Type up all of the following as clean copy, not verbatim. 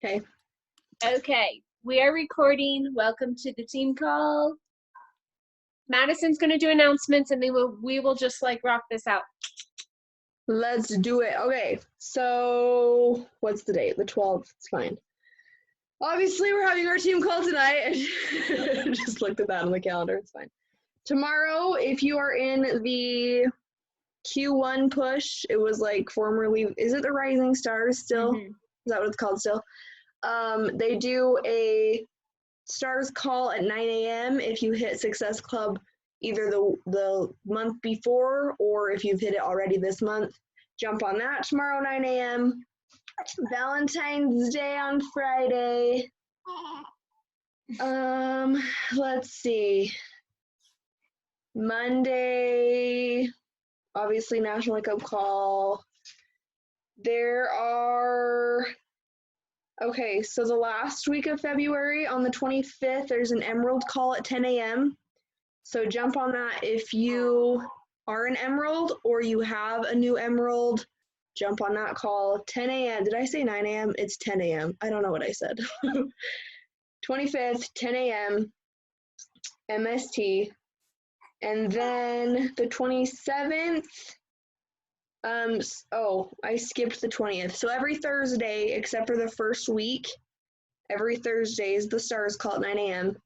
Okay. Okay, we are recording. Welcome to the team call. Madison's going to do announcements and we will just like rock this out. Let's do it. Okay, so what's the date? The 12th. It's fine. Obviously, we're having our team call tonight. Just looked at that on the calendar. It's fine. Tomorrow, if you are in the Q1 push, it was like formerly, is it the Rising Stars still? Is that what it's called still? They do a Stars call at 9 a.m. if you hit Success Club either the month before or if you've hit it already this month. Jump on that tomorrow, 9 a.m. Valentine's Day on Friday. Let's see. Monday, obviously National Wake Up Call. There are, okay, so the last week of February on the 25th, there's an Emerald call at 10 a.m. So jump on that if you are an Emerald or you have a new Emerald. Jump on that call, 10 a.m. Did I say 9 a.m.? It's 10 a.m. I don't know what I said. 25th, 10 a.m. MST. And then the 27th, oh, I skipped the 20th. So every Thursday, except for the first week, every Thursday is the Stars call at 9 a.m.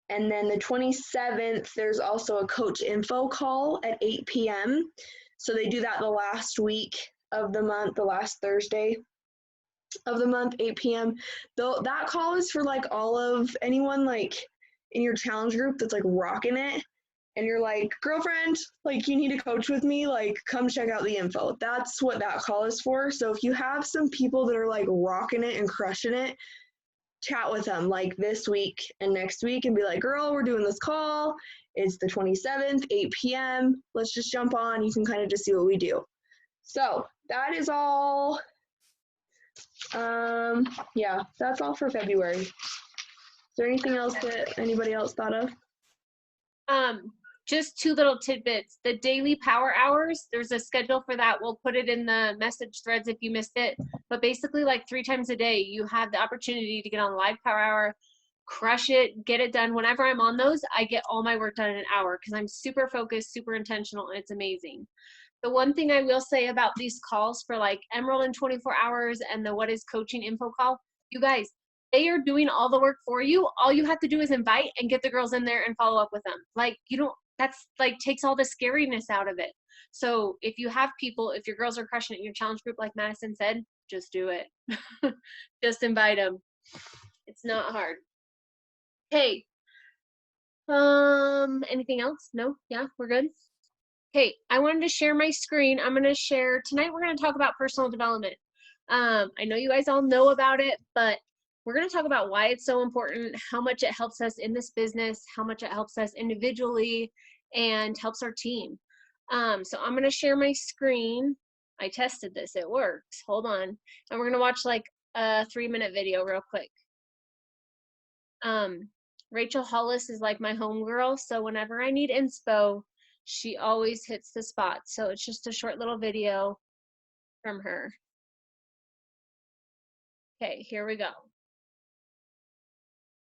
And then the 27th, there's also a coach info call at 8 p.m. So they do that the last week of the month, the last Thursday of the month, 8 p.m. Though that call is for like all of anyone like in your challenge group that's like rocking it. And you're like, girlfriend, like you need to coach with me, like come check out the info. That's what that call is for. So if you have some people that are like rocking it and crushing it, chat with them like this week and next week and be like, girl, we're doing this call. It's the 27th, 8 p.m. Let's just jump on. You can kind of just see what we do. So that is all. Yeah, that's all for February. Is there anything else that anybody else thought of? Just two little tidbits. The daily power hours, there's a schedule for that. We'll put it in the message threads if you missed it. But basically like 3 times a day, you have the opportunity to get on live power hour, crush it, get it done. Whenever I'm on those, I get all my work done in an hour because I'm super focused, super intentional, and it's amazing. The one thing I will say about these calls for like Emerald in 24 hours and the What is Coaching info call, you guys, they are doing all the work for you. All you have to do is invite and get the girls in there and follow up with them. Like you don't, that's like takes all the scariness out of it. So if you have people, if your girls are crushing it in your challenge group, like Madison said, just do it. Just invite them. It's not hard. Hey, anything else? No? Yeah, we're good. Okay, I wanted to share my screen. I'm going to share, tonight we're going to talk about personal development. I know you guys all know about it, but we're going to talk about why it's so important, how much it helps us in this business, how much it helps us individually, and helps our team. So I'm going to share my screen. I tested this, it works. Hold on. And we're going to watch like a 3-minute video real quick. Rachel Hollis is like my homegirl, so whenever I need inspo, she always hits the spot. So it's just a short little video from her. Okay, here we go.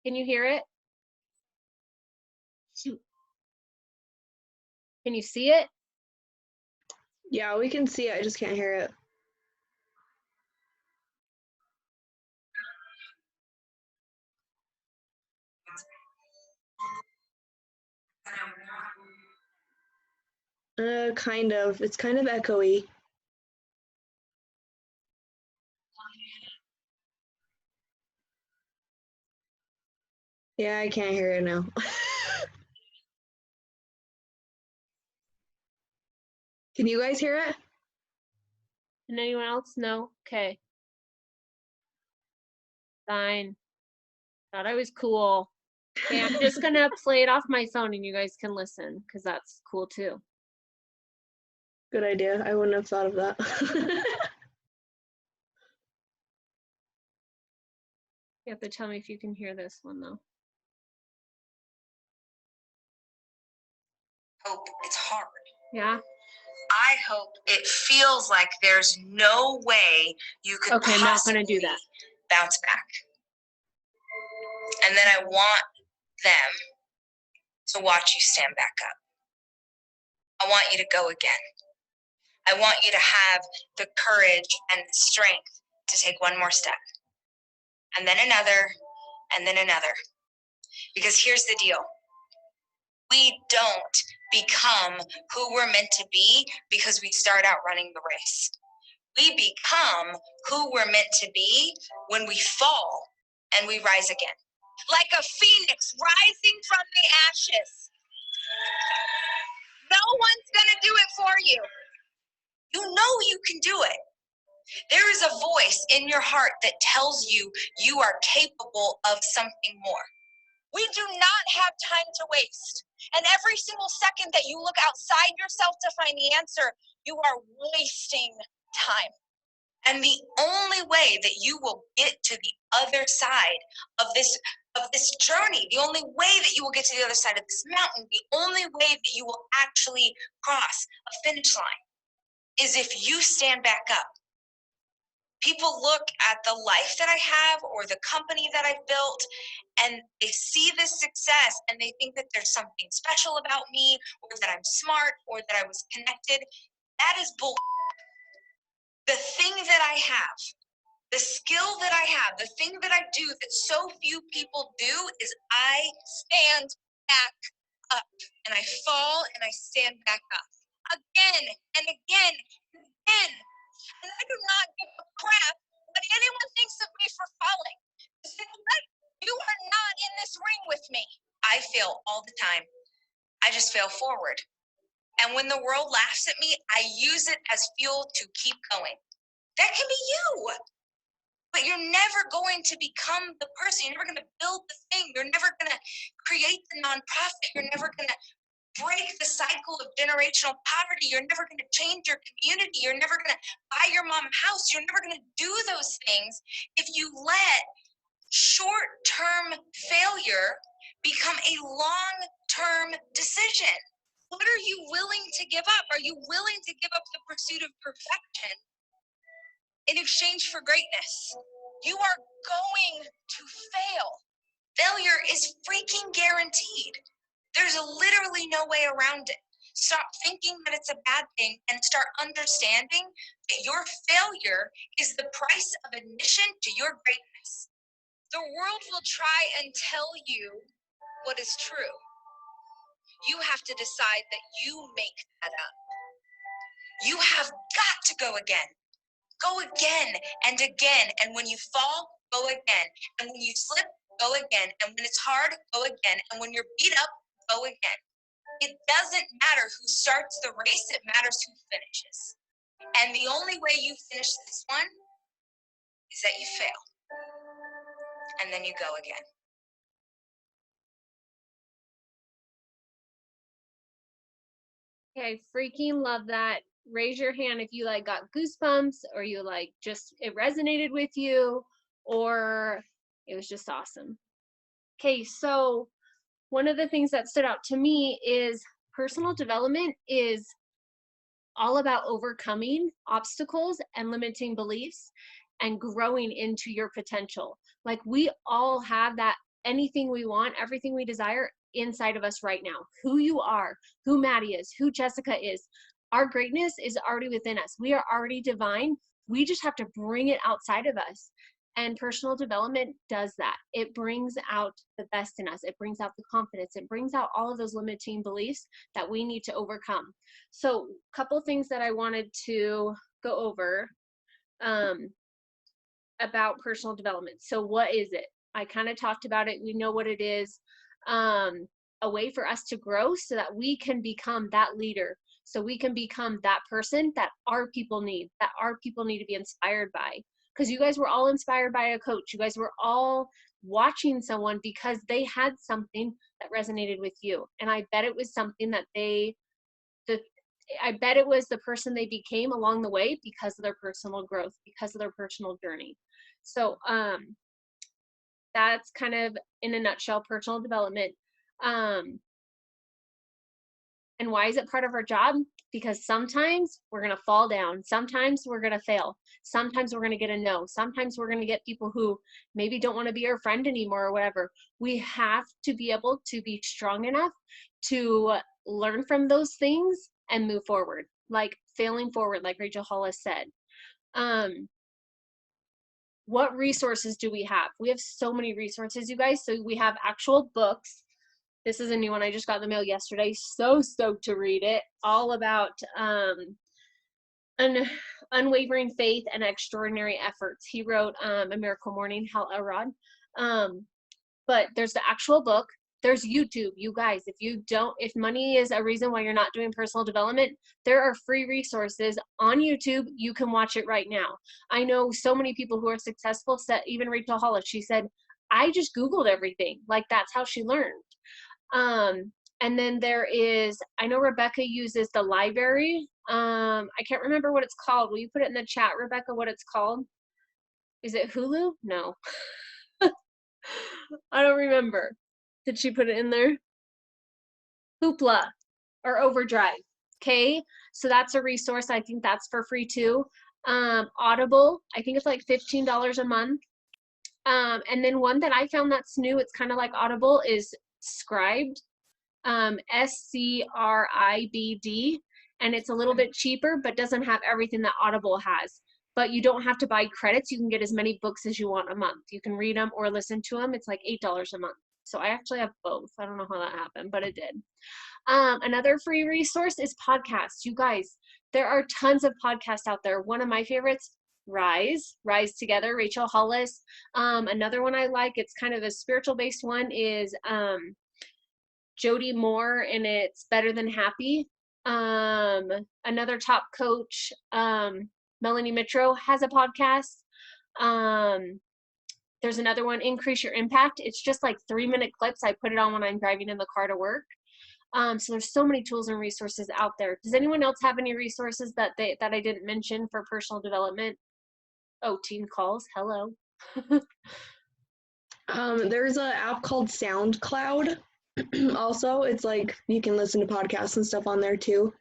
Can you hear it? Can you see it? Yeah, we can see it. I just can't hear it. Kind of. It's kind of echoey. Yeah, I can't hear it now. Can you guys hear it? And anyone else? No? Okay. Fine. Thought I was cool. Okay, I'm just gonna play it off my phone and you guys can listen because that's cool too. Good idea. I wouldn't have thought of that. You have to tell me if you can hear this one though. Hope it's hard. Yeah. I hope it feels like there's no way you could Okay, I'm not gonna do that. bounce back. And then I want them to watch you stand back up. I want you to go again. I want you to have the courage and the strength to take one more step. And then another, and then another. Because here's the deal. We don't become who we're meant to be because we start out running the race. We become who we're meant to be when we fall and we rise again. Like a phoenix rising from the ashes. No one's gonna do it for you. You know you can do it. There is a voice in your heart that tells you you are capable of something more. We do not have time to waste. And every single second that you look outside yourself to find the answer, you are wasting time. And the only way that you will get to the other side of this journey, the only way that you will get to the other side of this mountain, the only way that you will actually cross a finish line is if you stand back up. People look at the life that I have or the company that I've built, and they see this success and they think that there's something special about me, or that I'm smart, or that I was connected. That is bull. The thing that I have, the skill that I have, the thing that I do that so few people do is I stand back up, and I fall and I stand back up again and again and again. And I do not give a crap what anyone thinks of me for falling. You are not in this ring with me. I fail all the time. I just fail forward. And when the world laughs at me, I use it as fuel to keep going. That can be you. But you're never going to become the person. You're never going to build the thing. You're never going to create the nonprofit. You're never going to break the cycle of generational poverty. You're never going to change your community. You're never going to buy your mom a house. You're never going to do those things if you let short-term failure become a long-term decision. What are you willing to give up? Are you willing to give up the pursuit of perfection in exchange for greatness? You are going to fail. Failure is freaking guaranteed. There's literally no way around it. Stop thinking that it's a bad thing and start understanding that your failure is the price of admission to your greatness. The world will try and tell you what is true. You have to decide that you make that up. You have got to go again. Go again and again. And when you fall, go again. And when you slip, go again. And when it's hard, go again. And when you're beat up, go again. It doesn't matter who starts the race, it matters who finishes. And the only way you finish this one is that you fail. And then you go again. Okay, freaking love that. Raise your hand if you like got goosebumps, or you like just it resonated with you, or it was just awesome. Okay, so one of the things that stood out to me is personal development is all about overcoming obstacles and limiting beliefs and growing into your potential. Like, we all have that, anything we want, everything we desire inside of us right now. Who you are, who Maddie is, who Jessica is, our greatness is already within us. We are already divine. We just have to bring it outside of us. And personal development does that. It brings out the best in us. It brings out the confidence. It brings out all of those limiting beliefs that we need to overcome. So a couple things that I wanted to go over about personal development. So what is it? I kind of talked about it. We know what it is. A way for us to grow so that we can become that leader. So we can become that person that our people need to be inspired by. Because you guys were all inspired by a coach. You guys were all watching someone because they had something that resonated with you. And I bet it was something that I bet it was the person they became along the way because of their personal growth, because of their personal journey. So that's kind of, in a nutshell, personal development. And why is it part of our job? because sometimes we're going to fall down. Sometimes we're going to fail. Sometimes we're going to get a no. Sometimes we're going to get people who maybe don't want to be our friend anymore or whatever. We have to be able to be strong enough to learn from those things and move forward, like failing forward, like Rachel Hollis said. What resources do we have? We have so many resources, you guys. So we have actual books. This is a new one I just got in the mail yesterday. So stoked to read it. All about unwavering faith and extraordinary efforts. He wrote A Miracle Morning, Hal Elrod. But there's the actual book. There's YouTube, you guys. If money is a reason why you're not doing personal development, there are free resources on YouTube. You can watch it right now. I know so many people who are successful, even Rachel Hollis, she said, I just Googled everything. Like, that's how she learned. And then there is, I know Rebecca uses the library. I can't remember what it's called. Will you put it in the chat, Rebecca, what it's called? Is it Hulu? No. I don't remember. Did she put it in there? Hoopla or Overdrive. Okay, so that's a resource. I think that's for free too. Audible, I think it's like $15 a month. And then one that I found that's new, it's kind of like Audible, is Scribd, SCRIBD, and it's a little bit cheaper, but doesn't have everything that Audible has. But you don't have to buy credits. You can get as many books as you want a month. You can read them or listen to them. It's like $8 a month. So I actually have both. I don't know how that happened, but it did. Another free resource is podcasts. You guys, there are tons of podcasts out there. One of my favorites, Rise Together, Rachel Hollis. Another one I like, it's kind of a spiritual based one, is Jody Moore, and it's Better Than Happy. Another top coach, Melanie Mitro, has a podcast. There's another one, Increase Your Impact. It's just like 3-minute clips. I put it on when I'm driving in the car to work. So there's so many tools and resources out there. Does anyone else have any resources that I didn't mention for personal development? Oh, Teen Calls. Hello. There's an app called SoundCloud. Also, it's like you can listen to podcasts and stuff on there too.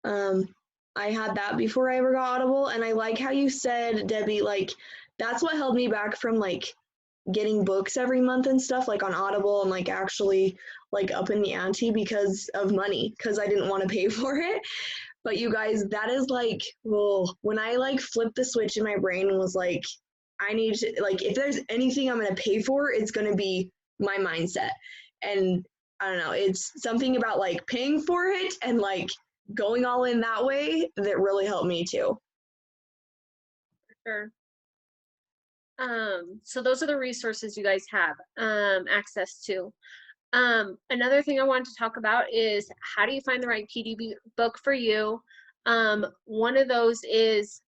I had that before I ever got Audible, and I like how you said, Debbie, like that's what held me back from like getting books every month and stuff, like on Audible, and like actually like up in the ante because of money, because I didn't want to pay for it. But you guys, that is like, well, when I like flipped the switch in my brain and was like, I need to, like, if there's anything I'm going to pay for, it's going to be my mindset. And I don't know, it's something about like paying for it and like going all in that way that really helped me too. Sure. So those are the resources you guys have access to. Another thing I wanted to talk about is, how do you find the right PD book for you? One of those is,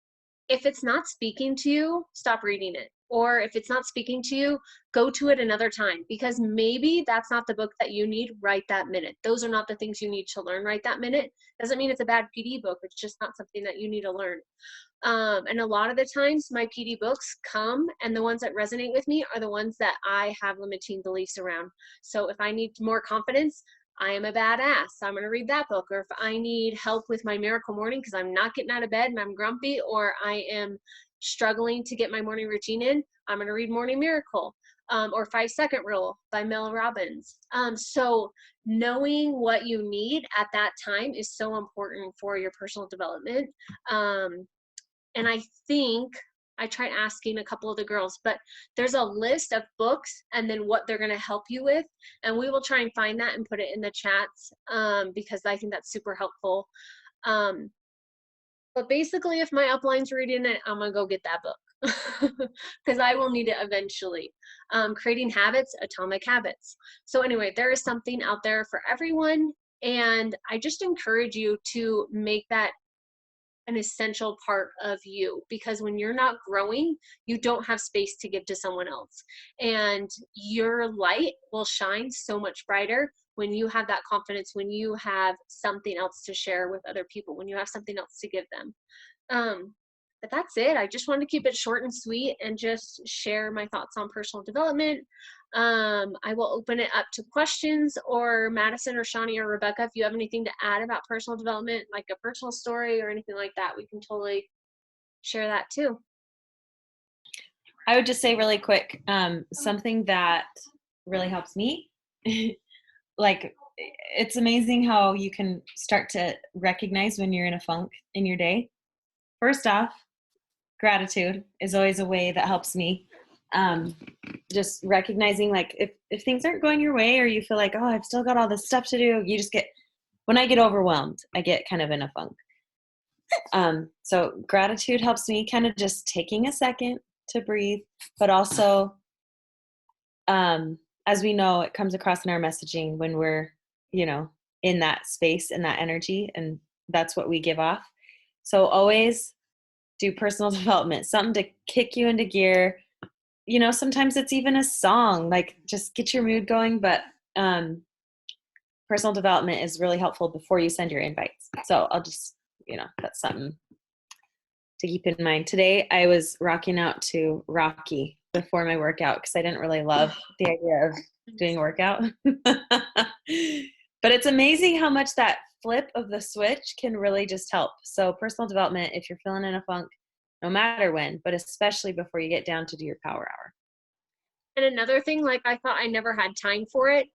if it's not speaking to you, stop reading it. Or if it's not speaking to you, go to it another time, because maybe that's not the book that you need right that minute. Those are not the things you need to learn right that minute. Doesn't mean it's a bad PD book. It's just not something that you need to learn. And a lot of the times my PD books come, and the ones that resonate with me are the ones that I have limiting beliefs around. So if I need more confidence, I am a badass, I'm going to read that book. Or if I need help with my miracle morning because I'm not getting out of bed and I'm grumpy, or I am struggling to get my morning routine in, I'm going to read Morning Miracle, or 5-Second Rule by Mel Robbins. So knowing what you need at that time is so important for your personal development. And I think I tried asking a couple of the girls, but there's a list of books and then what they're going to help you with. And we will try and find that and put it in the chats, because I think that's super helpful. But basically, if my upline's reading it, I'm going to go get that book because I will need it eventually. Creating Habits, Atomic Habits. So anyway, there is something out there for everyone. And I just encourage you to make that an essential part of you, because when you're not growing, you don't have space to give to someone else, and your light will shine so much brighter when you have that confidence, when you have something else to share with other people, when you have something else to give them. But that's it. I just wanted to keep it short and sweet and just share my thoughts on personal development. I will open it up to questions, or Madison or Shawnee or Rebecca, if you have anything to add about personal development, like a personal story or anything like that, we can totally share that too. I would just say really quick, something that really helps me, like, it's amazing how you can start to recognize when you're in a funk in your day. First off, gratitude is always a way that helps me. Just recognizing, like, if things aren't going your way, or you feel like, oh, I've still got all this stuff to do, when I get overwhelmed, I get kind of in a funk. So gratitude helps me, kind of just taking a second to breathe, but also, as we know, it comes across in our messaging when we're, in that space, in that energy, and that's what we give off. So always do personal development, something to kick you into gear. Sometimes it's even a song, like, just get your mood going, but personal development is really helpful before you send your invites. So I'll just, that's something to keep in mind. Today I was rocking out to Rocky before my workout because I didn't really love the idea of doing a workout. But it's amazing how much that flip of the switch can really just help. So personal development, if you're feeling in a funk, no matter when, but especially before you get down to do your power hour. And another thing, like, I thought I never had time for it.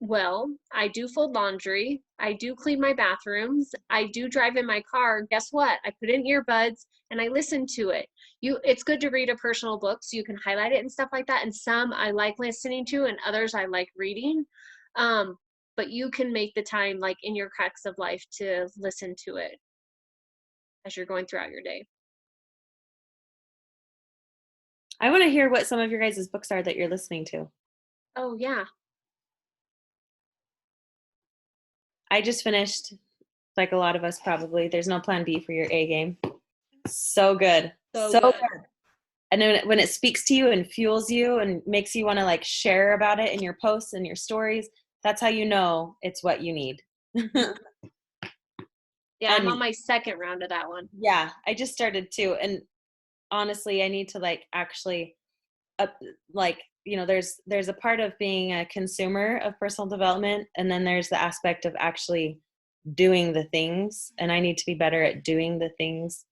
Well, I do fold laundry. I do clean my bathrooms. I do drive in my car. Guess what? I put in earbuds and I listen to it. It's good to read a personal book so you can highlight it and stuff like that. And some I like listening to, and others I like reading. But you can make the time, like, in your cracks of life, to listen to it as you're going throughout your day. I want to hear what some of your guys' books are that you're listening to. Oh, yeah. I just finished, like a lot of us probably, There's No Plan B for Your A Game. So good. So good. And then when it speaks to you and fuels you and makes you want to, like, share about it in your posts and your stories, that's how you know it's what you need. Yeah, I'm on my second round of that one. Yeah, I just started too. And honestly, I need to, like, actually, there's a part of being a consumer of personal development, and then there's the aspect of actually doing the things. And I need to be better at doing the things,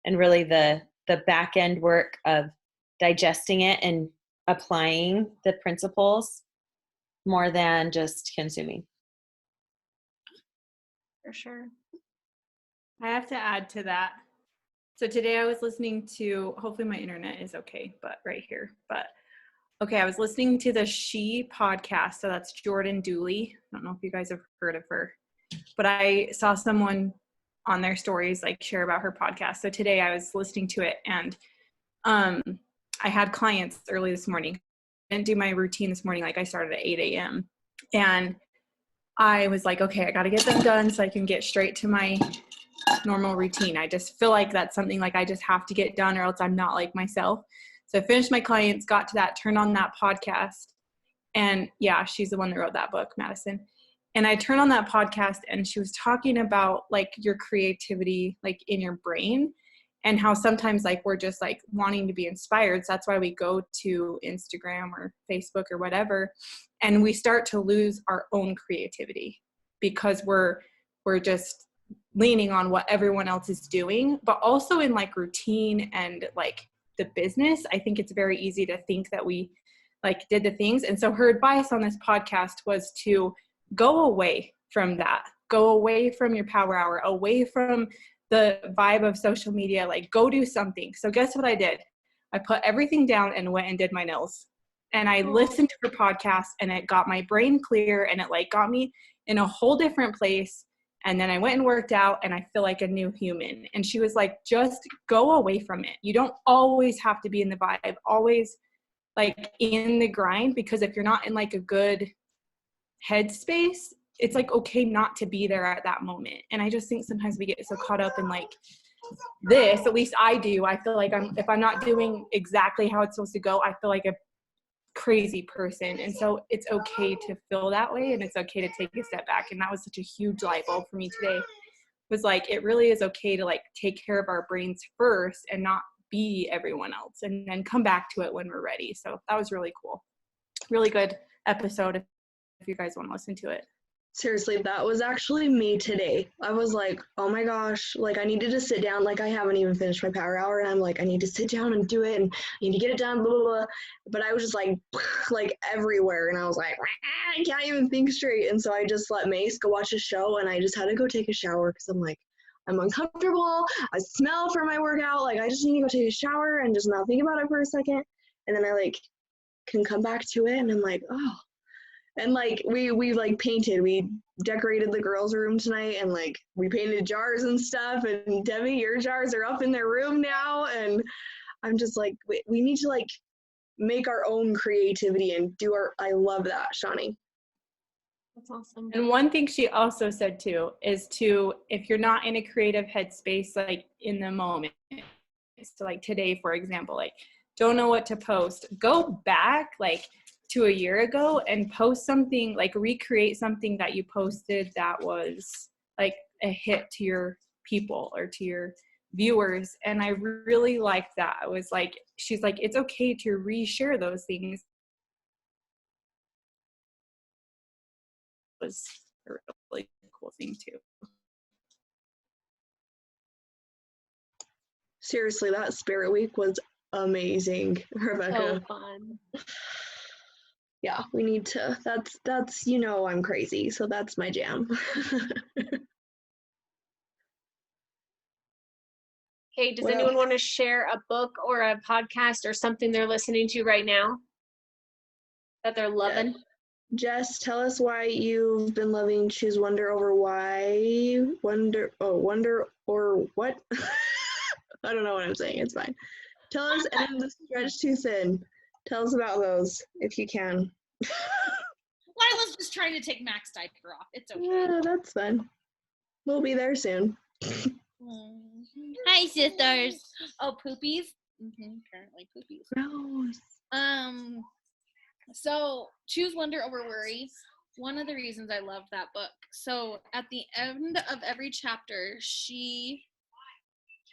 and really the back end work of digesting it and applying the principles more than just consuming. For sure. I have to add to that. So today I was listening to, hopefully my internet is okay, but right here. But okay, I was listening to the She podcast. So that's Jordan Dooley. I don't know if you guys have heard of her, but I saw someone on their stories, like, share about her podcast. So today I was listening to it, and I had clients early this morning. I didn't do my routine this morning. Like, I started at 8 a.m. And I was like, okay, I got to get them done so I can get straight to my normal routine. I just feel like that's something, like, I just have to get done or else I'm not like myself. So I finished my clients, got to that, turned on that podcast. And yeah, she's the one that wrote that book, Madison. And I turned on that podcast, and she was talking about, like, your creativity, like, in your brain, and how sometimes, like, we're just, like, wanting to be inspired. So that's why we go to Instagram or Facebook or whatever, and we start to lose our own creativity because we're just leaning on what everyone else is doing. But also in, like, routine and, like, the business, I think it's very easy to think that we, like, did the things. And so her advice on this podcast was to go away from that, go away from your power hour, away from the vibe of social media, like, go do something. So guess what I did? I put everything down and went and did my nails. And I listened to her podcast, and it got my brain clear, and it, like, got me in a whole different place. And then I went and worked out, and I feel like a new human. And she was like, just go away from it. You don't always have to be in the vibe, always, like, in the grind, because if you're not in, like, a good headspace, it's, like, okay not to be there at that moment. And I just think sometimes we get so caught up in, like, this, at least I do. I feel like if I'm not doing exactly how it's supposed to go, I feel like a crazy person. And so it's okay to feel that way, and it's okay to take a step back. And that was such a huge light bulb for me today, was like, it really is okay to, like, take care of our brains first and not be everyone else and then come back to it when we're ready. So that was really cool. Really good episode if you guys want to listen to it. Seriously, that was actually me today. I was like, oh my gosh, like I needed to sit down. Like I haven't even finished my power hour and I'm like, I need to sit down and do it and I need to get it done, blah, blah, blah. But I was just like everywhere. And I was like, I can't even think straight. And so I just let Mace go watch a show and I just had to go take a shower because I'm like, I'm uncomfortable. I smell from my workout. Like I just need to go take a shower and just not think about it for a second. And then I like can come back to it and I'm like, oh. And like we like painted, we decorated the girls' room tonight and like we painted jars and stuff. And Debbie, your jars are up in their room now. And I'm just like, we need to like make our own creativity and do our, I love that, Shawnee. That's awesome. And one thing she also said too is if you're not in a creative headspace, like in the moment, so like today, for example, like don't know what to post, go back like to a year ago and post something, like recreate something that you posted that was like a hit to your people or to your viewers. And I really liked that. It was like, she's like, it's okay to reshare those things. It was a really cool thing too. Seriously, that Spirit Week was amazing, Rebecca. So fun. Yeah, we need to, that's, you know, I'm crazy, so that's my jam. Okay, does What anyone else? want to share a book or a podcast or something they're listening to right now that they're loving? Jess, tell us why you've been loving Choose Wonder over why Wonder or what? I don't know what I'm saying. It's fine. Tell us, and the Stretch Too Thin. Tell us about those if you can. Lila's just trying to take Mac's diaper off. It's okay. Yeah, that's fun. We'll be there soon. Hi, sisters. Oh, poopies? Currently poopies. Gross. So Choose Wonder over Worry. One of the reasons I loved that book. So at the end of every chapter,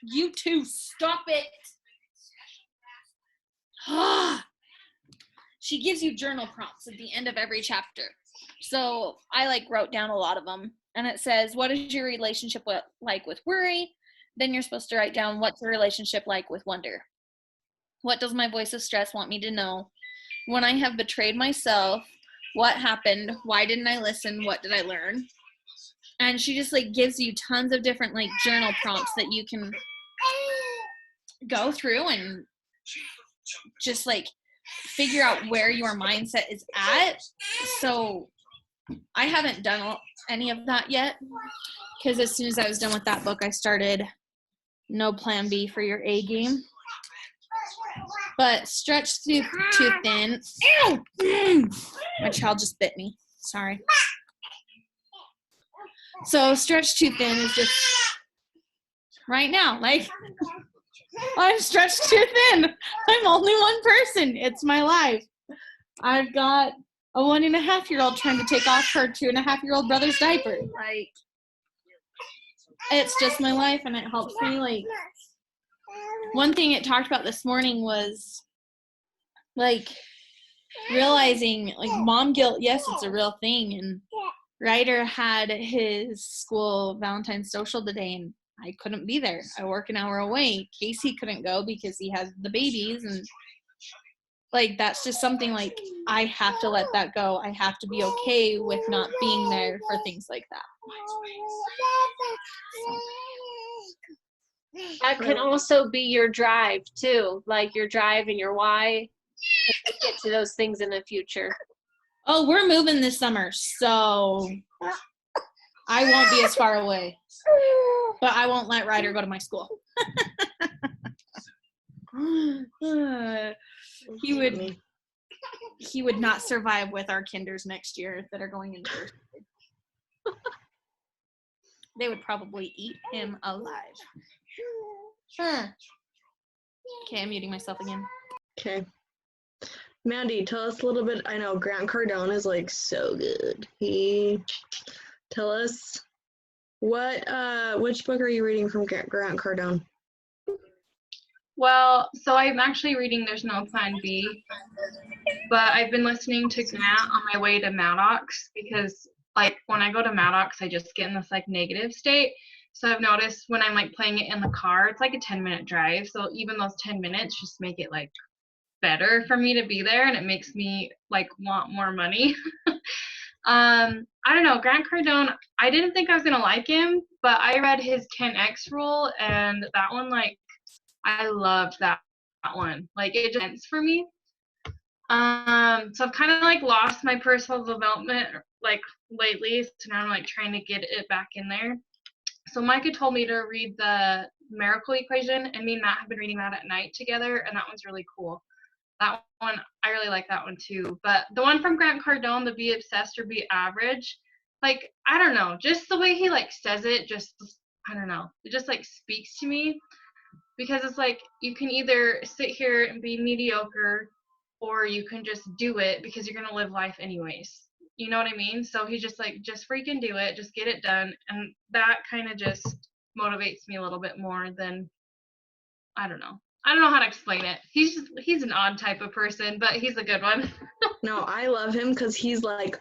you two, stop it. She gives you journal prompts at the end of every chapter. So I like wrote down a lot of them. And it says, what is your relationship like with worry? Then you're supposed to write down, what's your relationship like with wonder? What does my voice of stress want me to know? When I have betrayed myself, what happened? Why didn't I listen? What did I learn? And she just like gives you tons of different like journal prompts that you can go through and just like figure out where your mindset is at. So I haven't done any of that yet because as soon as I was done with that book, I started No Plan B for Your A Game. But Stretch Too Thin. Ew! My child just bit me. Sorry. So Stretch Too Thin is just right now. Like, I'm stretched too thin. I'm only one person. It's my life. I've got a 1.5-year-old trying to take off her 2.5-year-old brother's diaper. Like, it's just my life, and it helps me. Like, one thing it talked about this morning was like realizing like mom guilt. Yes, it's a real thing. And Ryder had his school Valentine's social today, and I couldn't be there. I work an hour away. Casey couldn't go because he has the babies, and like that's just something like I have to let that go. I have to be okay with not being there for things like that. That can also be your drive too, like your drive and your why to get to those things in the future. Oh, we're moving this summer, so I won't be as far away. But I won't let Ryder go to my school. He would not survive with our kinders next year that are going into first grade. They would probably eat him alive. Okay, I'm muting myself again. Okay. Mandy, tell us a little bit. I know Grant Cardone is like so good. Tell us which book are you reading from Grant Cardone? Well, so I'm actually reading There's No Plan B, but I've been listening to Grant on my way to Maddox because, like, when I go to Maddox, I just get in this, like, negative state. So I've noticed when I'm, like, playing it in the car, it's like a 10-minute drive. So even those 10 minutes just make it, like, better for me to be there, and it makes me, like, want more money. I don't know, Grant Cardone, I didn't think I was going to like him, but I read his 10X rule, and that one, like, I loved that one. Like, it just ends for me. So I've kind of, like, lost my personal development, like, lately. So now I'm, like, trying to get it back in there. So Micah told me to read the Miracle Equation, and me and Matt have been reading that at night together, and that one's really cool. That one, I really like that one too. But the one from Grant Cardone, the Be Obsessed or Be Average, like, I don't know, just the way he, like, says it, just, I don't know, it just, like, speaks to me. Because it's like, you can either sit here and be mediocre, or you can just do it because you're going to live life anyways. You know what I mean? So he's just like, just freaking do it, just get it done. And that kind of just motivates me a little bit more than, I don't know how to explain it. He's an odd type of person, but he's a good one. No, I love him because he's like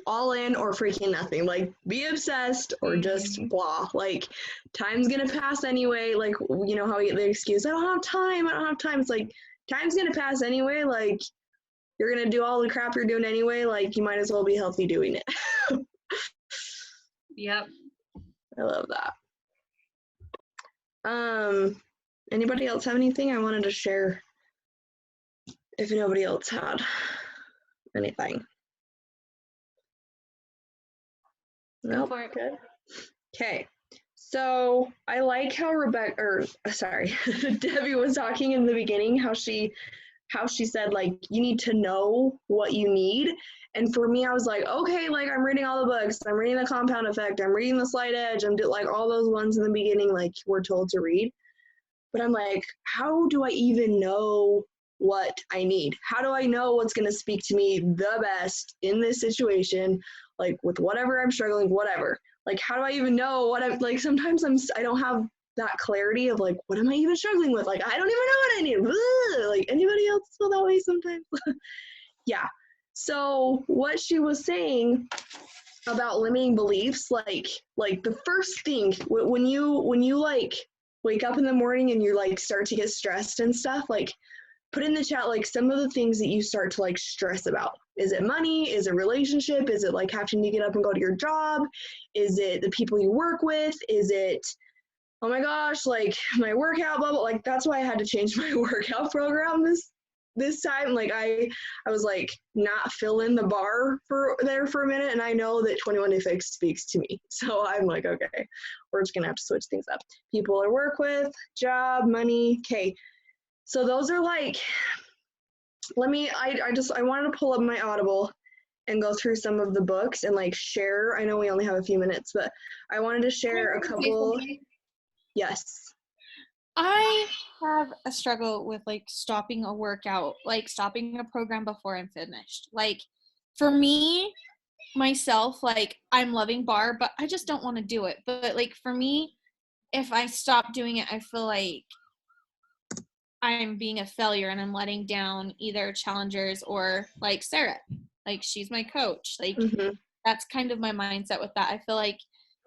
all in or freaking nothing. Like, be obsessed or just blah. Like, time's gonna pass anyway. Like, you know how we get the excuse, I don't have time. It's like, time's gonna pass anyway. Like, you're gonna do all the crap you're doing anyway. Like, you might as well be healthy doing it. Yep. I love that. Anybody else have anything I wanted to share? If nobody else had anything. Nope. for it. Good. Okay. So I like how Debbie was talking in the beginning, how she said, like, you need to know what you need. And for me, I was like, okay, like, I'm reading all the books, I'm reading The Compound Effect, I'm reading The Slight Edge, I'm like all those ones in the beginning, like, we're told to read. But I'm like, how do I even know what I need? How do I know what's going to speak to me the best in this situation? Like, with whatever I'm struggling, whatever. Like, how do I even know what I'm, like, sometimes I don't have that clarity of, like, what am I even struggling with? Like, I don't even know what I need. Ugh. Like, anybody else feel that way sometimes? Yeah. So what she was saying about limiting beliefs, like the first thing when you like wake up in the morning and you, like, start to get stressed and stuff, like, put in the chat, like, some of the things that you start to, like, stress about. Is it money? Is it relationship? Is it, like, having to get up and go to your job? Is it the people you work with? Is it, oh my gosh, like, my workout, blah, blah. Like, that's why I had to change my workout program this time. Like, I was, like, not filling the bar for a minute, and I know that 21 Day Fix speaks to me. So I'm like, okay, we're just gonna have to switch things up. People I work with, job, money, okay. So those are, like, I wanted to pull up my Audible and go through some of the books and, like, share. I know we only have a few minutes, but I wanted to share a couple. Yes. I have a struggle with, like, stopping a workout, like, stopping a program before I'm finished. Like, for me, myself, like, I'm loving bar, but I just don't want to do it. But, like, for me, if I stop doing it, I feel like I'm being a failure and I'm letting down either challengers or, like, Sarah. Like, she's my coach. Like, that's kind of my mindset with that. I feel like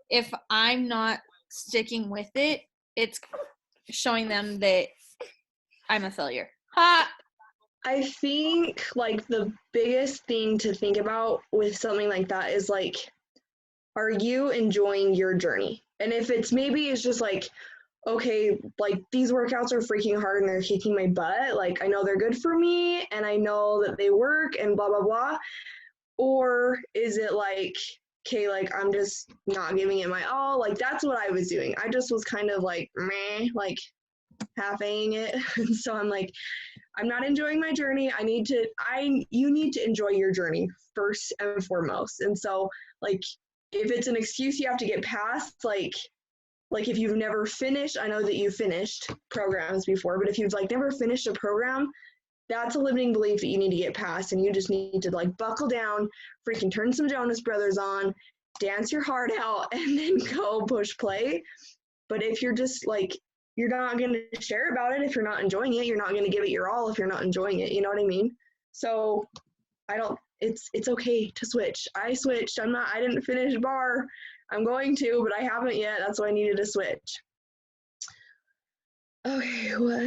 if I'm not sticking with it, it's showing them that I'm a failure. I think, like, the biggest thing to think about with something like that is, like, are you enjoying your journey? And if it's maybe it's just like, okay, like, these workouts are freaking hard and they're kicking my butt. Like, I know they're good for me and I know that they work and blah, blah, blah. Or is it like, okay, like, I'm just not giving it my all? Like, that's what I was doing. I just was kind of like, meh, like, half-aing it. And so I'm like, I'm not enjoying my journey. You need to enjoy your journey first and foremost. And so, like, if it's an excuse you have to get past, like if you've never finished, I know that you've finished programs before, but if you've, like, never finished a program, that's a limiting belief that you need to get past, and you just need to, like, buckle down, freaking turn some Jonas Brothers on, dance your heart out, and then go push play. But if you're just, like, you're not going to share about it if you're not enjoying it. You're not going to give it your all if you're not enjoying it. You know what I mean? So it's okay to switch. I switched. I didn't finish bar. I'm going to, but I haven't yet. That's why I needed to switch. Okay, what?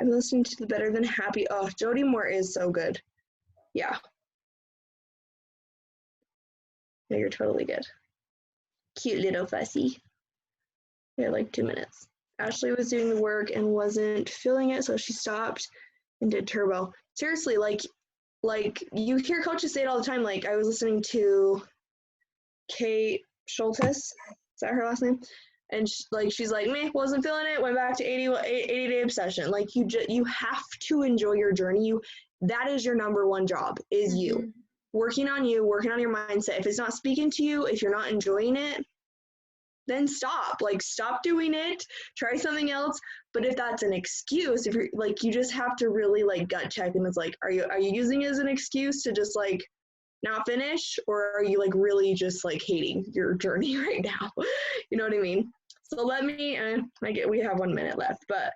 I'm listening to the Better Than Happy. Oh, Jody Moore is so good. Yeah. No, you're totally good. Cute little fussy. We had like 2 minutes. Ashley was doing the work and wasn't feeling it, so she stopped and did turbo. Seriously, like you hear coaches say it all the time. Like I was listening to Kate Schultes. Is that her last name? And she's like, meh, wasn't feeling it. Went back to 80-day obsession. Like you have to enjoy your journey. That is your number one job. Is you working on you, working on your mindset. If it's not speaking to you, if you're not enjoying it, then stop. Like stop doing it. Try something else. But if that's an excuse, if you're like, you just have to really like gut check. And it's like, are you using it as an excuse to just like not finish, or are you like really just like hating your journey right now? You know what I mean? So let me, we have 1 minute left, but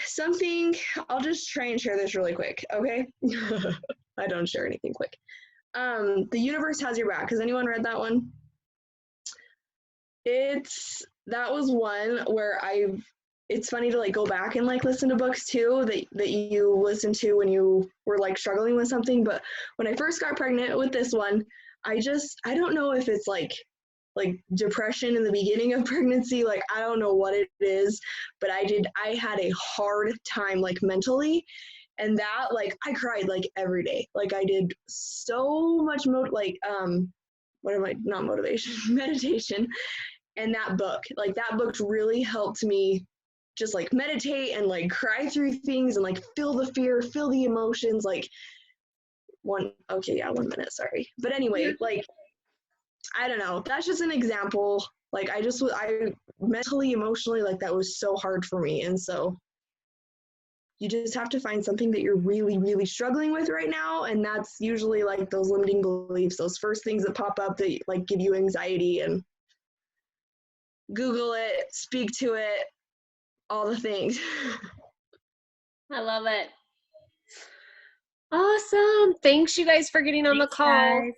something, I'll just try and share this really quick, okay? I don't share anything quick. The Universe Has Your Back. Has anyone read that one? That was one where it's funny to like go back and like listen to books too that you listened to when you were like struggling with something. But when I first got pregnant with this one, I don't know if it's like depression in the beginning of pregnancy. Like, I don't know what it is, but I had a hard time like mentally. And that, like, I cried like every day. Like I did so much meditation. And that book really helped me just like meditate and like cry through things and like feel the fear, feel the emotions. Like 1 minute, sorry. But anyway, like, I don't know. That's just an example. Like I mentally, emotionally, like that was so hard for me. And so you just have to find something that you're really, really struggling with right now. And that's usually like those limiting beliefs, those first things that pop up that like give you anxiety, and Google it, speak to it, all the things. I love it. Awesome. Thanks you guys for getting on the call. Guys.